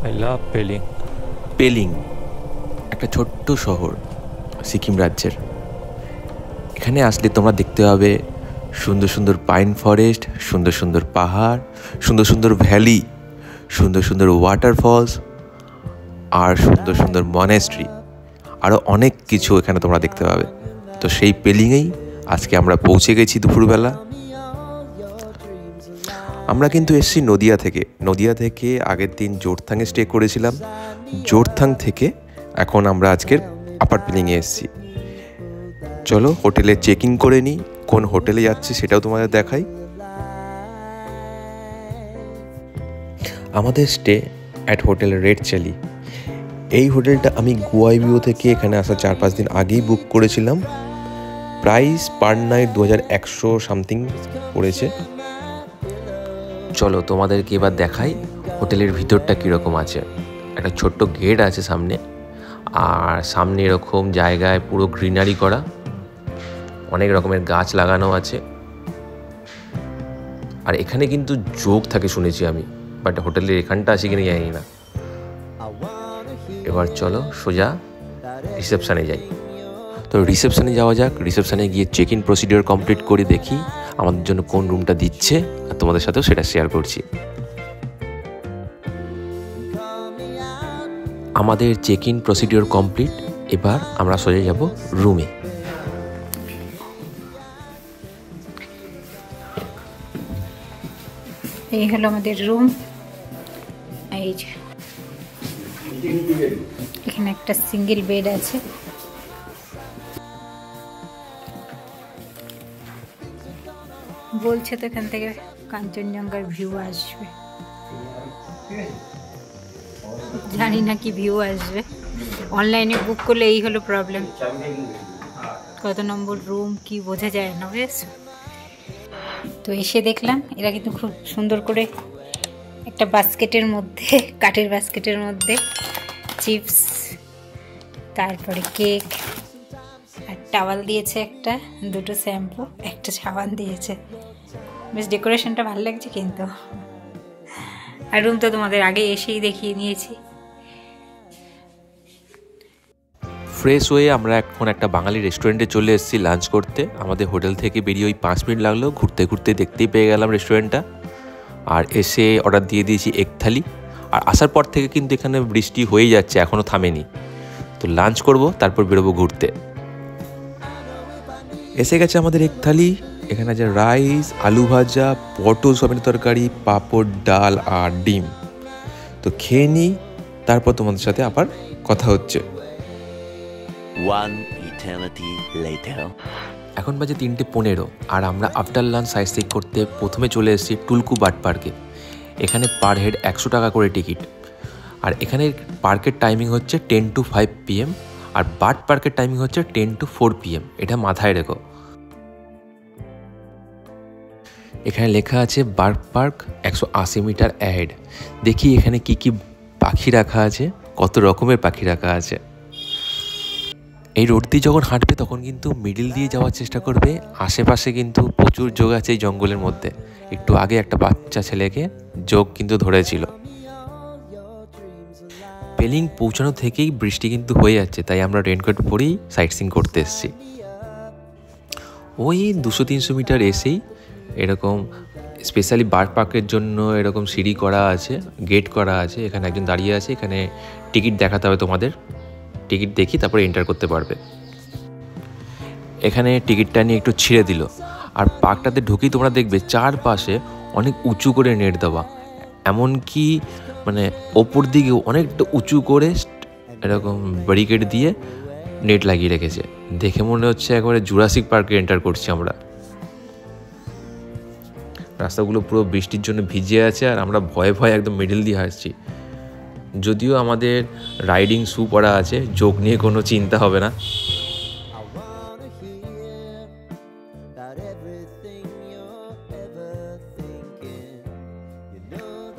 I love Peling. Pelling একটা ছোট্ট শহর সিকিম রাজ্যের। এখানে আসলে তোমরা দেখতে পাবে সুন্দর সুন্দর পাইন ফরেস্ট, সুন্দর সুন্দর পাহাড়, সুন্দর সুন্দর ভ্যালি, সুন্দর সুন্দর ওয়াটারফলস, আর সুন্দর সুন্দর মনেস্ট্রি, আরও অনেক কিছু এখানে তোমরা দেখতে পাবে। তো সেই পেলিংয়েই আজকে আমরা পৌঁছে গেছি দুপুরবেলা। আমরা কিন্তু এসেছি নদিয়া থেকে আগের দিন জোরথাংয়ে স্টে করেছিলাম। জোরথাং থেকে এখন আমরা আজকের আপার পেলিংয়ে এসেছি। চলো হোটেলে চেক ইন করে নিই, কোন হোটেলে যাচ্ছি সেটাও তোমাদের দেখাই। আমাদের stay at hotel Red Chilli. এই হোটেলটা আমি গোয়াইবিও থেকে এখানে আসা 4-5 দিন আগেই বুক করেছিলাম। প্রাইস পার নাইট 2100 সামথিং পড়েছে। চলো তোমাদেরকে এবার দেখাই হোটেলের ভিতরটা কীরকম আছে। একটা ছোট্ট গেট আছে সামনে, আর সামনে এরকম জায়গায় পুরো গ্রিনারি করা, অনেক রকমের গাছ লাগানো আছে। আর এখানে কিন্তু যোগ থাকে শুনেছি আমি, বাট হোটেলের এখানটা আছে কিনা জানি না। এবার চলো সোজা রিসেপশানে যাই। তো রিসেপশানে যাওয়া যাক। রিসেপশানে গিয়ে চেক ইন প্রসিডিওর কমপ্লিট করে দেখি আমাদের জন্য কোন রুমটা দিচ্ছে, আর তোমাদের সাথেও সেটা শেয়ার করছি। আমাদের চেক ইন প্রসিডিওর কমপ্লিট। এবার আমরা সোজা যাব রুমে। এই হলো আমাদের রুম। এই যে এখানে একটা সিঙ্গেল বেড আছে। বলছে তো এখান থেকে কাঞ্চনজঙ্ঘার ভিউ আসবে, জানি না কি ভিউ আসবে। অনলাইনে বুক করলে এই হলো প্রবলেম, কত নম্বর রুম কি বোঝা যায় না, বুঝেছো? তো এসে দেখলাম এরা কিন্তু খুব সুন্দর করে একটা বাস্কেটের মধ্যে, কাঠের বাস্কেটের মধ্যে চিপস, তারপরে কেক আর টাওয়াল দিয়েছে, একটা দুটো শ্যাম্পু, একটা সাবান দিয়েছে। বেশ ডেকোরেশনটা ভালো লাগছে কিন্তু। আর রুম তো তোমাদের আগে এসেই দেখিয়ে নিয়েছি। ফ্রেশ হয়ে আমরা এখন একটা বাঙালি রেস্টুরেন্টে চলে এসেছি লাঞ্চ করতে। আমাদের হোটেল থেকে বেরিয়ে ওই 5 মিনিট লাগলো, ঘুরতে ঘুরতে দেখতেই পেয়ে গেলাম রেস্টুরেন্টটা। আর এসে অর্ডার দিয়ে দিয়েছি এগ থালি। আর আসার পর থেকে কিন্তু এখানে বৃষ্টি হয়েই যাচ্ছে, এখনও থামেনি। তো লাঞ্চ করব, তারপর বেরোবো ঘুরতে। এসে গেছে আমাদের এগ থালি। এখানে আছে রাইস, আলু ভাজা, পটল সয়াবিন তরকারি, পাঁপড়, ডাল আর ডিম। তো খেয়ে নিই, তারপর তোমাদের সাথে আবার কথা হচ্ছে। এখন বাজে 3:15 আর আমরা আফটার লাঞ্চ সাইট সিইং করতে প্রথমে চলে এসেছি টুলকু বার্ড পার্কে। এখানে পার হেড 100 টাকা করে টিকিট। আর এখানে পার্কের টাইমিং হচ্ছে 10 to 5 PM, আর বার্ড পার্কের টাইমিং হচ্ছে 10 to 4 PM। এটা মাথায় রেখো। এখানে লেখা আছে বার্ড পার্ক 180 মিটার অ্যাহেড। দেখি এখানে কি কি পাখি রাখা আছে, কত রকমের পাখি রাখা আছে। এই রোড দিয়ে যখন হাঁটবে তখন কিন্তু মিডিল দিয়ে যাওয়ার চেষ্টা করবে। আশেপাশে কিন্তু প্রচুর যোগ আছে এই জঙ্গলের মধ্যে। একটু আগে একটা বাচ্চা ছেলেকে যোগ কিন্তু ধরেছিল। পেলিং পৌঁছানো থেকেই বৃষ্টি কিন্তু হয়ে যাচ্ছে, তাই আমরা রেনকোট পরেই সাইট সিইং করতে এসেছি। ওই 200-300 মিটার এসেই এরকম স্পেশালি বার্ড পার্কের জন্য এরকম সিঁড়ি করা আছে, গেট করা আছে। এখানে একজন দাঁড়িয়ে আছে, এখানে টিকিট দেখাতে হবে তোমাদের। টিকিট দেখি তারপরে এন্টার করতে পারবে। এখানে টিকিটটা নিয়ে একটু ছিঁড়ে দিল। আর পার্কটাতে ঢুকেই তোমরা দেখবে চারপাশে অনেক উঁচু করে নেট দেওয়া, এমনকি মানে ওপর দিকে অনেকটা উঁচু করে এরকম ব্যারিকেড দিয়ে নেট লাগিয়ে রেখেছে। দেখে মনে হচ্ছে একেবারে জুরাসিক পার্কে এন্টার করছি আমরা। রাস্তাগুলো পুরো বৃষ্টির জন্য ভিজে আছে, আর আমরা ভয়ে ভয়ে একদম মিডল দিয়ে হাঁটছি। যদিও আমাদের রাইডিং শ্যু পরা আছে, যোগ নিয়ে কোনো চিন্তা হবে না।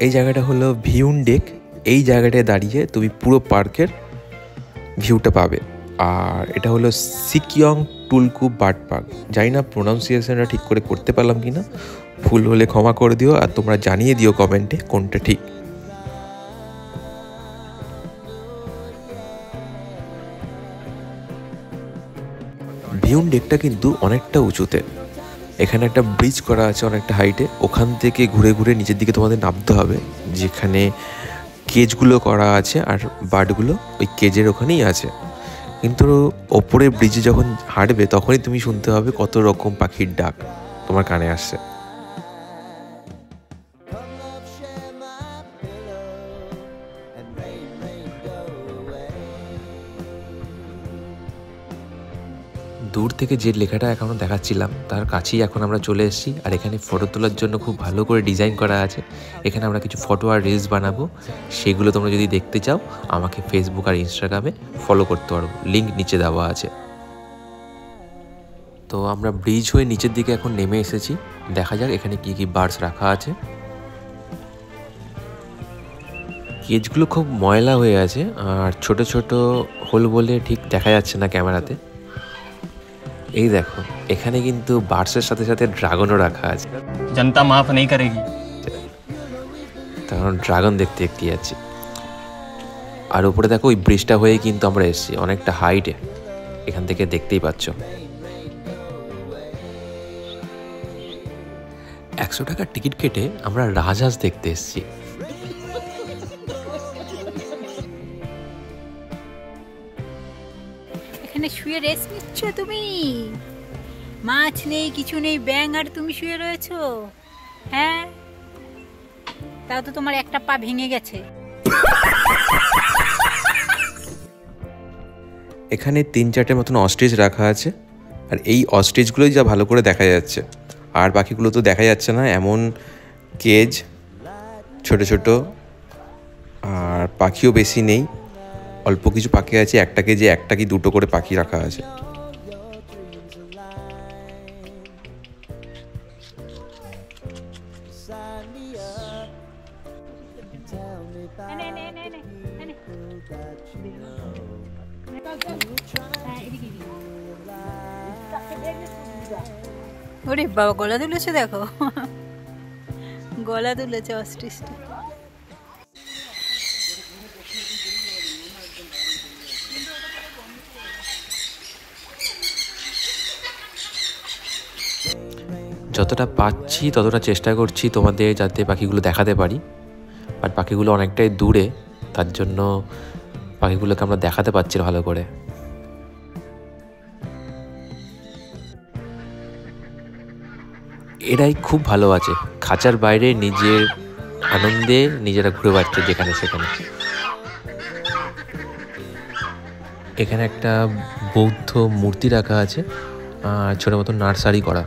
এই জায়গাটা হলো ভিউন ডেক। এই জায়গাটায় দাঁড়িয়ে তুমি পুরো পার্কের ভিউটা পাবে। আর এটা হলো সিকিয়ং টুলকু বার্ড পার্ক। জানি না প্রোনাউন্সিয়েশনটা ঠিক করে করতে পারলাম কি না, ভুল হলে ক্ষমা করে দিও, আর তোমরা জানিয়ে দিও কমেন্টে কোনটা ঠিক। ভিউন ডেকটা কিন্তু অনেকটা উঁচুতে, এখানে একটা ব্রিজ করা আছে অনেকটা হাইটে, ওখান থেকে ঘুরে ঘুরে নিচের দিকে তোমাদের নামতে হবে, যেখানে কেজগুলো করা আছে আর বার্ডগুলো ওই কেজের ওখানেই আছে। কিন্তু ওপরে ব্রিজে যখন হাঁটবে তখনই তুমি শুনতে হবে কত রকম পাখির ডাক তোমার কানে আসছে। দূর থেকে যে লেখাটা এখনও দেখাচ্ছিলাম তার কাছেই এখন আমরা চলে এসেছি, আর এখানে ফটো তোলার জন্য খুব ভালো করে ডিজাইন করা আছে। এখানে আমরা কিছু ফটো আর রিলস বানাবো, সেগুলো তোমরা যদি দেখতে চাও আমাকে ফেসবুক আর ইনস্টাগ্রামে ফলো করতে পারো, লিঙ্ক নিচে দেওয়া আছে। তো আমরা ব্রিজ হয়ে নিচের দিকে এখন নেমে এসেছি, দেখা যাক এখানে কি কি বার্ডস রাখা আছে। কেজগুলো খুব ময়লা হয়ে আছে আর ছোট ছোট হোল বলে ঠিক দেখা যাচ্ছে না ক্যামেরাতে। এই দেখো এখানে কিন্তু বার্ডসের সাথে সাথে ড্রাগনও রাখা আছে, জনতা মাফ নেই করেগি, কারণ ড্রাগন দেখতে দেখতে যাচ্ছি। আর উপরে দেখো ওই ব্রিজটা হয়ে কিন্তু আমরা এসেছি অনেকটা হাইটে, এখান থেকে দেখতেই পাচ্ছ। 100 টাকার টিকিট কেটে আমরা রাজহাঁস দেখতে এসেছি। এখানে শুয়ে রেস্ট নিচ্ছ তুমি? মাছ নেই, কিছু নেই, ব্যাঙ আর তুমি শুয়ে রয়েছো। হ্যাঁ, তাও তো তোমার একটা পা ভেঙে গেছে। এখানে 3-4টে মতন অস্ট্রিচ রাখা আছে, আর এই অস্ট্রিচগুলোই যা ভালো করে দেখা যাচ্ছে, আর বাকিগুলো তো দেখা যাচ্ছে না। এমন কেজ ছোট ছোট, আর পাখিও বেশি নেই, অল্প কিছু পাখি আছে। একটা কেজে একটা কি দুটো করে পাখি রাখা আছে। ওরে বাবা, গলা তুলেছে দেখো, গলা তুলেছে অস্ট্রিচটা। যতটা পাচ্ছি ততটা চেষ্টা করছি তোমাদের যাতে পাখিগুলো দেখাতে পারি, বাট পাখিগুলো অনেকটাই দূরে, তার জন্য পাখিগুলোকে আমরা দেখাতে পারছি না ভালো করে। এরাই খুব ভালো আছে, খাঁচার বাইরে নিজের আনন্দে নিজেরা ঘুরে বেড়াচ্ছে যেখানে সেখানে। এখানে একটা বৌদ্ধ মূর্তি রাখা আছে, ছোট মতো নার্সারি করা।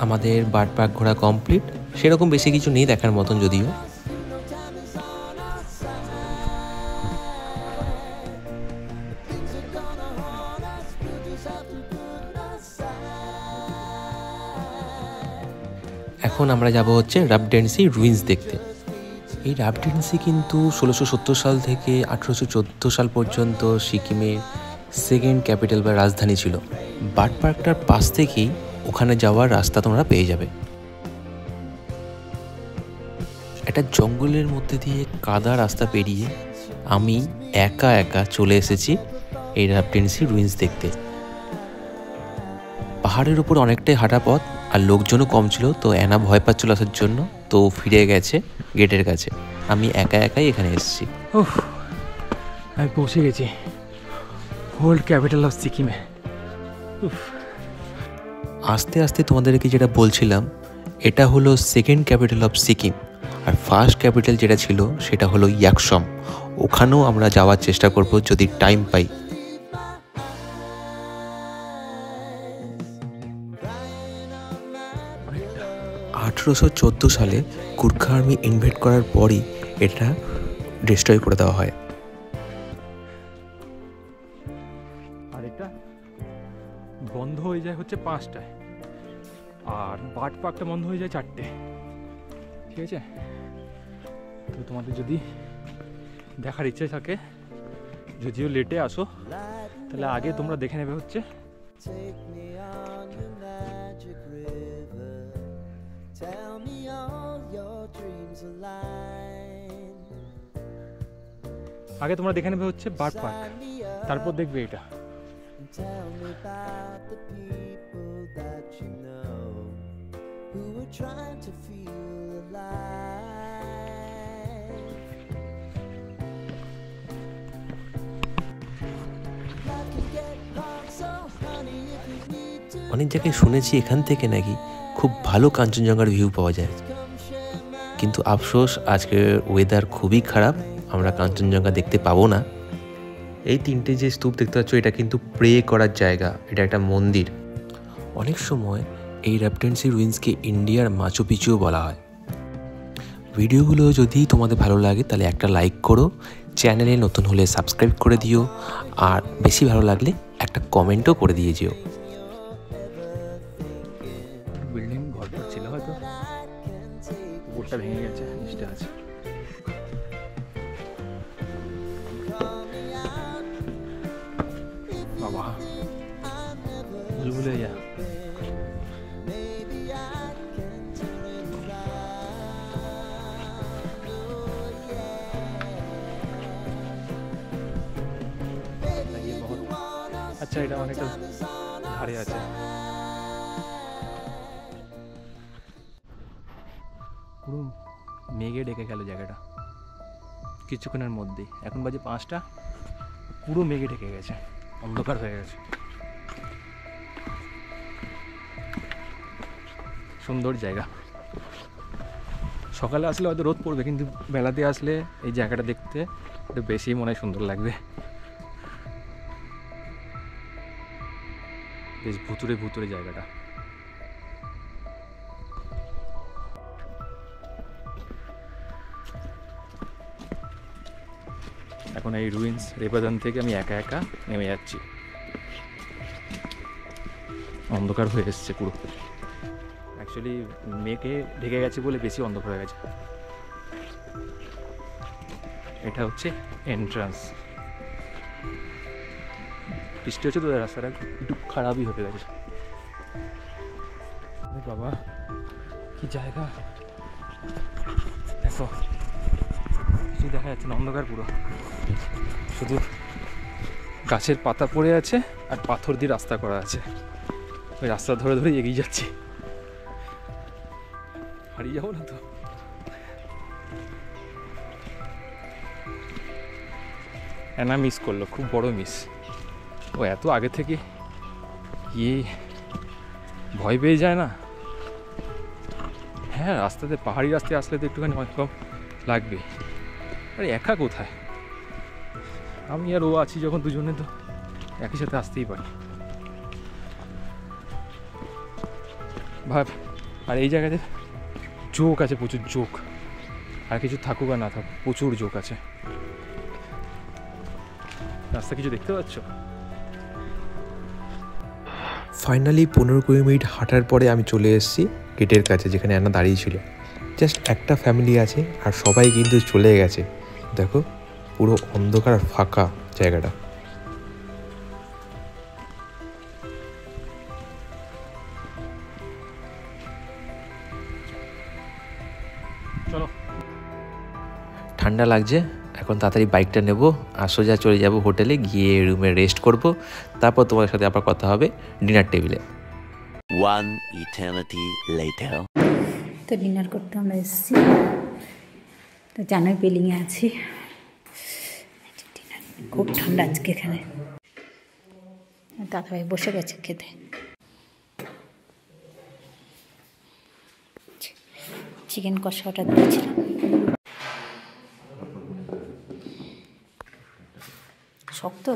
আমাদের বার্ড পার্ক ঘোরা কমপ্লিট, সেরকম বেশি কিছু নেই দেখার মতন যদিও। এখন আমরা যাব হচ্ছে রাবডেন্সি রুইন্স দেখতে। এই রাবডেন্সি কিন্তু 1670 সাল থেকে 1814 সাল পর্যন্ত সিকিমের সেকেন্ড ক্যাপিটাল বা রাজধানী ছিল। বার্ড পার্কটার পাশ থেকেই ওখানে যাওয়ার রাস্তা তোমরা পেয়ে যাবে। একটা জঙ্গলের মধ্যে দিয়ে কাদা রাস্তা পেরিয়ে আমি একা একা চলে এসেছি এই রাবডেন্সি রুইন্স দেখতে। পাহাড়ের উপর অনেকটাই হাঁটা পথ, আর লোকজনও কম ছিল, তো অ্যানা ভয় পাচ্ছিল আসার জন্য, তো ফিরে গেছে গেটের কাছে। আমি একা একাই এখানে এসেছি। আমি পৌঁছে গেছি ওল্ড ক্যাপিটাল অফ সিকিমে। আস্তে আস্তে তোমাদেরকে যেটা বলছিলাম, এটা হলো সেকেন্ড ক্যাপিটাল অফ সিকিম, আর ফার্স্ট ক্যাপিটাল যেটা ছিল সেটা হলো ইয়াকসম। ওখানেও আমরা যাওয়ার চেষ্টা করব যদি টাইম পাই। 1814 সালে গুর্খা আর্মি ইনভেড করার পরই এটা ডিস্ট্রয় করে দেওয়া হয়। আর এটা বন্ধ হয়ে যায় হচ্ছে 5টায়, আর বার্ড পার্কটা বন্ধ হয়ে যায় 4টে। ঠিক আছে, তো তোমাদের যদি দেখার ইচ্ছে থাকে, যদিও লেটে আসো, তাহলে আগে তোমরা দেখে নেবে হচ্ছে Take me on your magic river. Tell me all your dreams align. আগে তোমরা দেখে নেবে হচ্ছে bird park, Sign me up তারপর দেখবে এটা। and tell me about the people that you know who are trying to feel alive. Life can get hard, so honey, if you need to অনেক জায়গায় শুনেছি এখান থেকে নাকি খুব ভালো কাঞ্চনজঙ্ঘার ভিউ পাওয়া যায়, come share my কিন্তু আফসোস আজকের ওয়েদার খুবই খারাপ, আমরা কাঞ্চনজঙ্ঘা দেখতে পাবো না। এই তিনটে যে স্তূপ দেখতে পাচ্ছ এটা কিন্তু প্রে করার জায়গা, এটা একটা মন্দির। অনেক সময় এই র্যাপটেন্সি রুইন্সকে ইন্ডিয়ার মাচু পিচুও বলা হয়। ভিডিওগুলো যদি তোমাদের ভালো লাগে তাহলে একটা লাইক করো, চ্যানেলে নতুন হলে সাবস্ক্রাইব করে দিও, আর বেশি ভালো লাগলে একটা কমেন্টও করে দিয়ে যেও। বিল্ডিং ঘর ছিল হয়তো, উপরটা ভেঙে গেছে, নিচটা আছে। বাবা ভুলভুলে যা। আচ্ছা, এটা অনেকটা ধারে আছে। পুরো মেঘে ডেকে গেল জায়গাটা কিছুক্ষণের মধ্যেই। এখন বাজে 5টা, পুরো মেঘে ঢেকে গেছে, অন্ধকার হয়ে গেছে। সুন্দর জায়গা। সকালে আসলে হয়তো রোদ পড়বে, কিন্তু বেলাতে আসলে এই জায়গাটা দেখতে একটু বেশি মনে হয় সুন্দর লাগবে। বেশ ভুতুরে ভুতুরে জায়গাটা। এখন এই রুইন্স রেপাদান থেকে আমি একা একা নেমে যাচ্ছি। অন্ধকার হয়ে এসছে পুরো, অ্যাকচুয়ালি মেঘে ঢেকে গেছে বলে বেশি অন্ধকার হয়ে গেছে। এটা হচ্ছে এন্ট্রান্স। বৃষ্টি হচ্ছে তো রাস্তাটা একটু খারাপই হয়ে গেছে। বাবা কি জায়গা, দেখো কিছু দেখা যাচ্ছে না, অন্ধকার পুরো, শুধু গাছের পাতা পড়ে আছে আর পাথর দিয়ে রাস্তা করা আছে। ওই রাস্তা ধরে ধরে এগিয়ে যাচ্ছি, হারিয়ে যাবো না তো। অ্যানা মিস করলো, খুব বড় মিস। ও এত আগে থেকে ভয় পেয়ে যায় না। হ্যাঁ, রাস্তাতে পাহাড়ি রাস্তায় আসলে তো একটুখানি কম লাগবে, আরে একা কোথায়, আমি আর ও আছি যখন, দুজনে তো একই সাথে আসতেই পারি। ভাব, আর এই জায়গাতে জোক আছে, প্রচুর জোক। আর কিছু থাকুক আর না থাকুক, প্রচুর জোক আছে। রাস্তা কিছু দেখতে পাচ্ছ? ফাইনালি 15-20 মিনিট হাঁটার পরে আমি চলে এসেছি গেটের কাছে, যেখানে অ্যানা দাঁড়িয়ে ছিল। জাস্ট একটা ফ্যামিলি আছে আর সবাই কিন্তু চলে গেছে। দেখো পুরো অন্ধকার আর ফাঁকা জায়গাটা। চলো। ঠান্ডা লাগছে, এখন তাড়াতাড়ি বাইকটা নেব আর সোজা চলে যাব হোটেলে, গিয়ে রুমে রেস্ট করব। তারপর তোমার সাথে আবার কথা হবে ডিনার টেবিলে। One eternity later. তো ডিনার করতে আমরা এসেছি, তো জানোই বিল্ডিংয়ে আছি। ডিনার খুব ঠান্ডা আজকে এখানে। দাদাভাই বসে গেছে খেতে। চিকেন কষা অর্ডার দিয়েছিলাম। শক্ত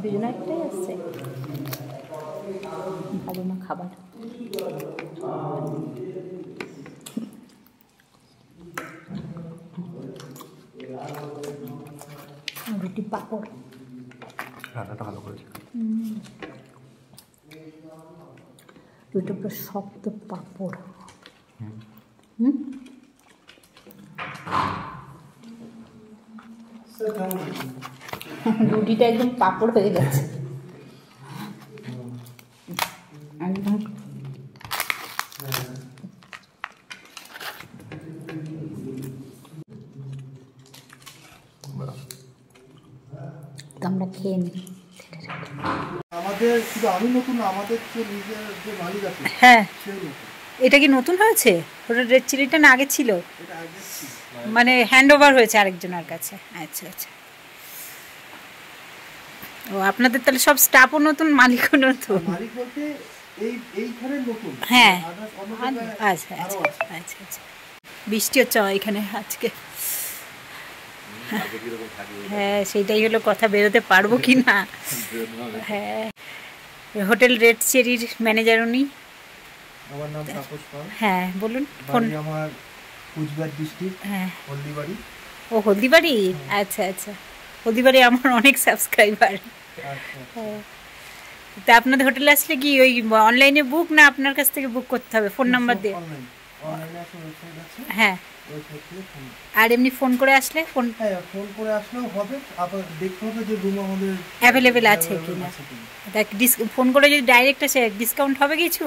দুজনে একটাই আসছে, ভালো না খাবার। রুটি পাঁপড় রান্নাটা ভালো করেছে। ওইটা পুরো শক্ত পাঁপড়। রুটিটা একদম পাঁপড় হয়ে গেছে একদম। তো আমরা খেয়ে নিই। আমাদের শুধু আমি নতুন না, আমাদের যে নিজের যে মালিক আছে হ্যাঁ, সেও নতুন। এটা কি নতুন হয়েছে? ওটা রেড চিলিটা না আগে ছিল? এটা আগে ছিল। মানে হ্যান্ড ওভার হয়েছে আরেকজনের কাছে। আচ্ছা আচ্ছা। ও আপনাদের তাহলে সব স্টাফও নতুন, মালিকও নতুন? মালিক বলতে এইখানে নতুন। হ্যাঁ। Others অন্য আচ্ছা জায়গায় আচ্ছা আরো আছে। আচ্ছা আচ্ছা। বৃষ্টি হচ্ছে এখানে আজকে। হ্যাঁ, সেইটাই হলো কথা, বেরোতে পারবো কি না। হ্যাঁ, হোটেল রেড চেরির ম্যানেজার উনি। আমার নাম তাপস পাল। হ্যাঁ বলুন। ফোন। বাড়ি আমার কুচবিহার ডিস্ট্রিক্ট, হ্যাঁ। হলদিবাড়ি। ও হলদিবাড়ি? আচ্ছা আচ্ছা। হলদিবাড়ি আমার অনেক সাবস্ক্রাইবার। আচ্ছা। তা আপনাদের হোটেলে আসলে কি ওই অনলাইনে বুক, না আপনার কাছ থেকে বুক করতে হবে ফোন নাম্বার দিয়ে? অনলাইনে একটা ওয়েবসাইট আছে, হ্যাঁ। ওয়েবসাইট থেকে ফোন। আর এমনি ফোন করে আসলে ফোন হ্যাঁ, ফোন করে আসলেও হবে। আবার দেখতে হবে যে রুম আমাদের অ্যাভেলেবেল আছে কিনা। দেখ, ফোন করে যদি ডাইরেক্ট আসে ডিসকাউন্ট হবে কিছু?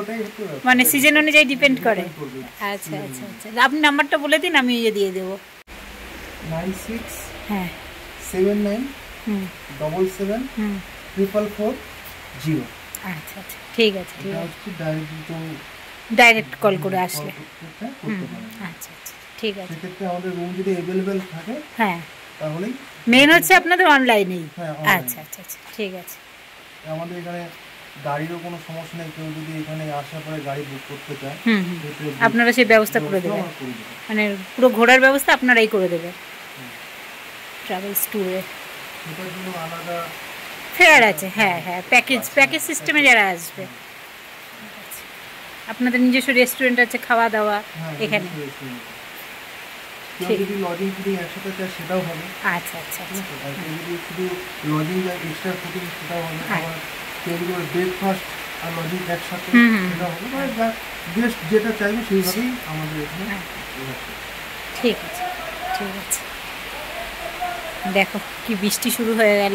ওটাই হতে হবে। মানে সিজন অনুযায়ী ডিপেন্ড করে? Depend করবে। আচ্ছা আচ্ছা আচ্ছা। আপনি নাম্বারটা বলে দিন, আমি ইয়ে দিয়ে দেবো। 96 হ্যাঁ। 79 হুম 77 হুম 444 0। আচ্ছা আচ্ছা, ঠিক আছে ঠিক এটা আছে। হচ্ছে ডাইরেক্ট ডাইরেক্ট কল করে আসলে। করতে হুম পারেন। আচ্ছা আচ্ছা, ঠিক আছে। সেক্ষেত্রে আমাদের রুম যদি অ্যাভেলেবেল থাকে হ্যাঁ, তাহলেই মেন হচ্ছে আপনাদের অনলাইনেই। হ্যাঁ, online। আচ্ছা আচ্ছা আচ্ছা, ঠিক আছে। আমাদের এখানে গাড়িরও কোনো সমস্যা নেই। কেউ যদি এখানে আসার পরে গাড়ি বুক করতে চায় হুম হুম, সেক্ষেত্রে আপনারা সেই ব্যবস্থা করে দেবেন? আমরা করে দেবো। মানে পুরো ঘোরার ব্যবস্থা আপনারাই করে দেবেন? ট্রাভেলস ট্যুরে সেটার জন্য আলাদা ফেয়ার আছে? হ্যাঁ হ্যাঁ, প্যাকেজ সিস্টেমে যারা আসবে। আচ্ছা। আপনাদের নিজস্ব রেস্টুরেন্ট আছে, খাওয়া দাওয়া হ্যাঁ, এখানে? নিজস্ব restaurant আছে। কেউ ঠিক। যদি লজিং ফুডিং একসাথে চায় সেটাও হবে। আচ্ছা আচ্ছা ঠিক আচ্ছা। আছে? আর কেউ যদি শুধু লজিং আর এক্সট্রা ফুডিং সেটাও হবে। হ্যাঁ। আবার কেউ যদি ব্রেকফাস্ট আর লজিং একসাথে হুম, হুম, সেটাও হবে। মানে গেস্ট যেটা চাইবে সেইভাবেই আমাদের এখানে হ্যাঁ। আছে। ঠিক আছে ঠিক আছে। দেখো কি বৃষ্টি শুরু হয়ে গেল।